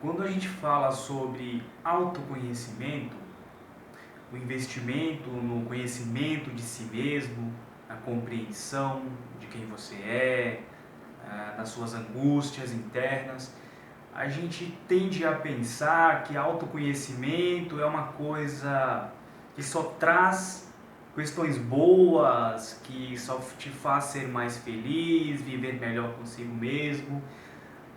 Quando a gente fala sobre autoconhecimento, o investimento no conhecimento de si mesmo, na compreensão de quem você é, das suas angústias internas, a gente tende a pensar que autoconhecimento é uma coisa que só traz questões boas, que só te faz ser mais feliz, viver melhor consigo mesmo.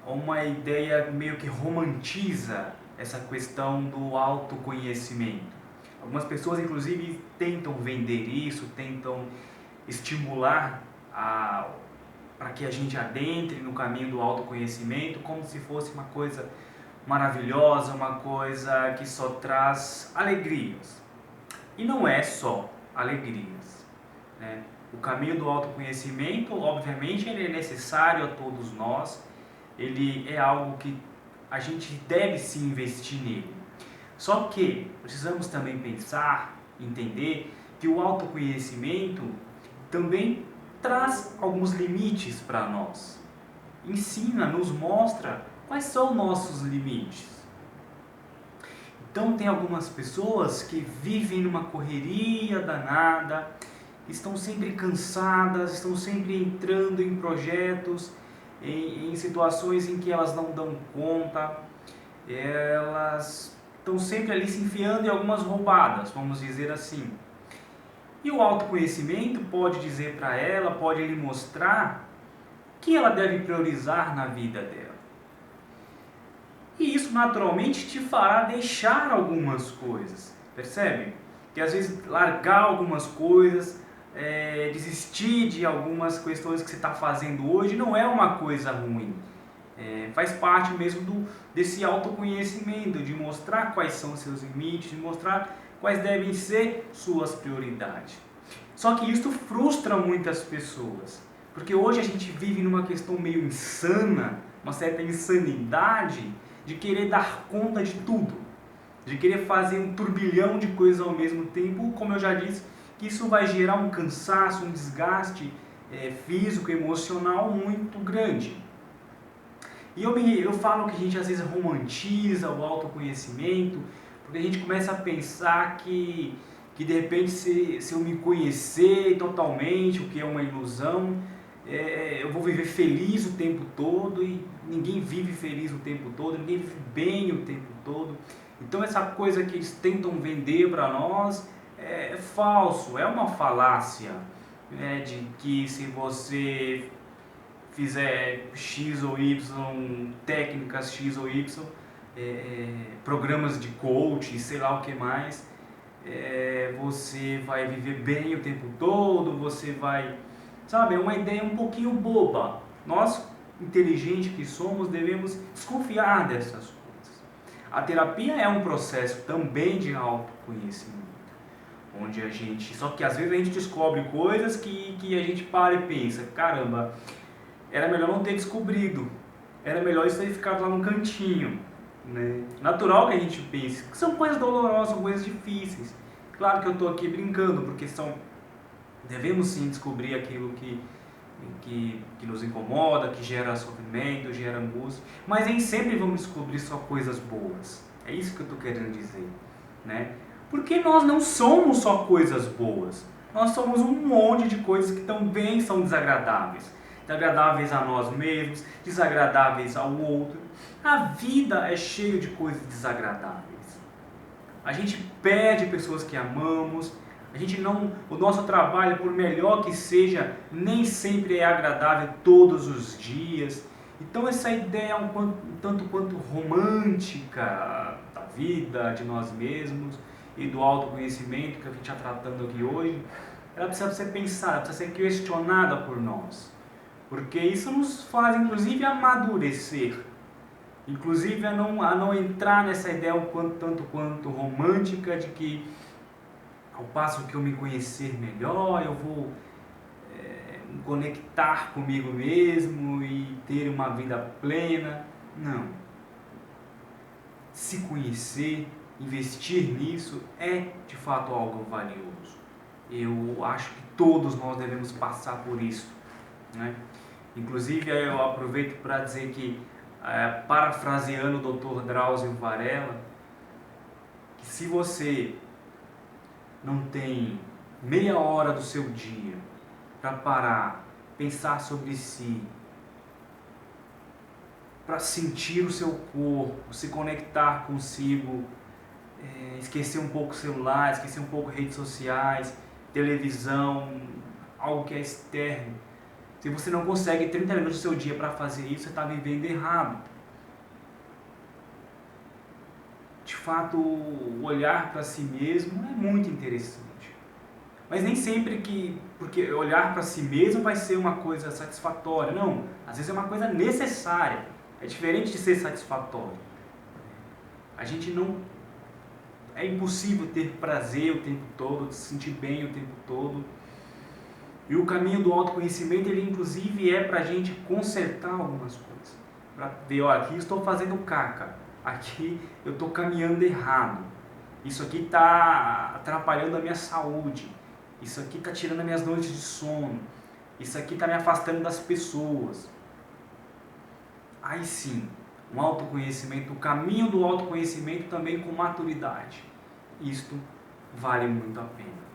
Uma ideia meio que romantiza essa questão do autoconhecimento. Algumas pessoas, inclusive, tentam vender isso, tentam estimular para que a gente adentre no caminho do autoconhecimento como se fosse uma coisa maravilhosa, uma coisa que só traz alegrias. E não é só alegrias, né? O caminho do autoconhecimento, obviamente, ele é necessário a todos nós, ele é algo que a gente deve se investir nele. Só que precisamos também pensar, entender que o autoconhecimento também traz alguns limites para nós. Ensina, nos mostra quais são nossos limites. Então tem algumas pessoas que vivem numa correria danada, estão sempre cansadas, estão sempre entrando em projetos, em situações em que elas não dão conta, elas estão sempre ali se enfiando em algumas roubadas, vamos dizer assim. E o autoconhecimento pode dizer para ela, pode lhe mostrar que ela deve priorizar na vida dela. E isso naturalmente te fará deixar algumas coisas, percebe? Que às vezes largar algumas coisas, desistir de algumas questões que você está fazendo hoje não é uma coisa ruim. Faz parte mesmo desse autoconhecimento, de mostrar quais são seus limites, de mostrar quais devem ser suas prioridades. Só que isso frustra muitas pessoas, porque hoje a gente vive numa questão meio insana, uma certa insanidade de querer dar conta de tudo, de querer fazer um turbilhão de coisas ao mesmo tempo, como eu já disse, que isso vai gerar um cansaço, um desgaste físico, emocional muito grande. E eu falo que a gente às vezes romantiza o autoconhecimento, porque a gente começa a pensar que de repente se eu me conhecer totalmente, o que é uma ilusão, eu vou viver feliz o tempo todo, e ninguém vive feliz o tempo todo, ninguém vive bem o tempo todo. Então essa coisa que eles tentam vender para nós é falso, é uma falácia, né, de que se você fizer X ou Y, técnicas X ou Y, programas de coach, sei lá o que mais, você vai viver bem o tempo todo, você vai... Sabe, é uma ideia um pouquinho boba. Nós, inteligentes que somos, devemos desconfiar dessas coisas. A terapia é um processo também de autoconhecimento, onde a gente... Só que às vezes a gente descobre coisas que a gente para e pensa, caramba, era melhor não ter descobrido, era melhor isso ter ficado lá no cantinho, né? Natural que a gente pense que são coisas dolorosas, são coisas difíceis. Claro que eu estou aqui brincando, porque devemos sim descobrir aquilo que nos incomoda, que gera sofrimento, gera angústia, mas nem sempre vamos descobrir só coisas boas. É isso que eu estou querendo dizer, né? Porque nós não somos só coisas boas, nós somos um monte de coisas que também são desagradáveis. Desagradáveis a nós mesmos, desagradáveis ao outro. A vida é cheia de coisas desagradáveis. A gente perde pessoas que amamos, a gente não, o nosso trabalho, por melhor que seja, nem sempre é agradável todos os dias. Então essa ideia é um tanto quanto romântica da vida, de nós mesmos e do autoconhecimento que a gente está tratando aqui hoje, ela precisa ser pensada, precisa ser questionada por nós. Porque isso nos faz, inclusive, amadurecer. Inclusive, a não entrar nessa ideia tanto quanto romântica de que, ao passo que eu me conhecer melhor, eu vou me conectar comigo mesmo e ter uma vida plena. Não. Se conhecer, investir nisso, é, de fato, algo valioso. Eu acho que todos nós devemos passar por isso, né? Inclusive, eu aproveito para dizer que parafraseando o Dr. Drauzio Varela, que se você não tem meia hora do seu dia para parar, pensar sobre si, para sentir o seu corpo, se conectar consigo, esquecer um pouco o celular, esquecer um pouco redes sociais, televisão, algo que é externo. Se você não consegue 30 minutos do seu dia para fazer isso, você está vivendo errado. De fato, olhar para si mesmo é muito interessante. Mas nem sempre porque olhar para si mesmo vai ser uma coisa satisfatória. Não, às vezes é uma coisa necessária. É diferente de ser satisfatório. A gente não... É impossível ter prazer o tempo todo, se sentir bem o tempo todo. E o caminho do autoconhecimento, ele inclusive é para a gente consertar algumas coisas. Para ver, olha, aqui eu estou fazendo caca, aqui eu estou caminhando errado, isso aqui está atrapalhando a minha saúde, isso aqui está tirando as minhas noites de sono, isso aqui está me afastando das pessoas. Aí sim, um autoconhecimento, o caminho do autoconhecimento também com maturidade. Isto vale muito a pena.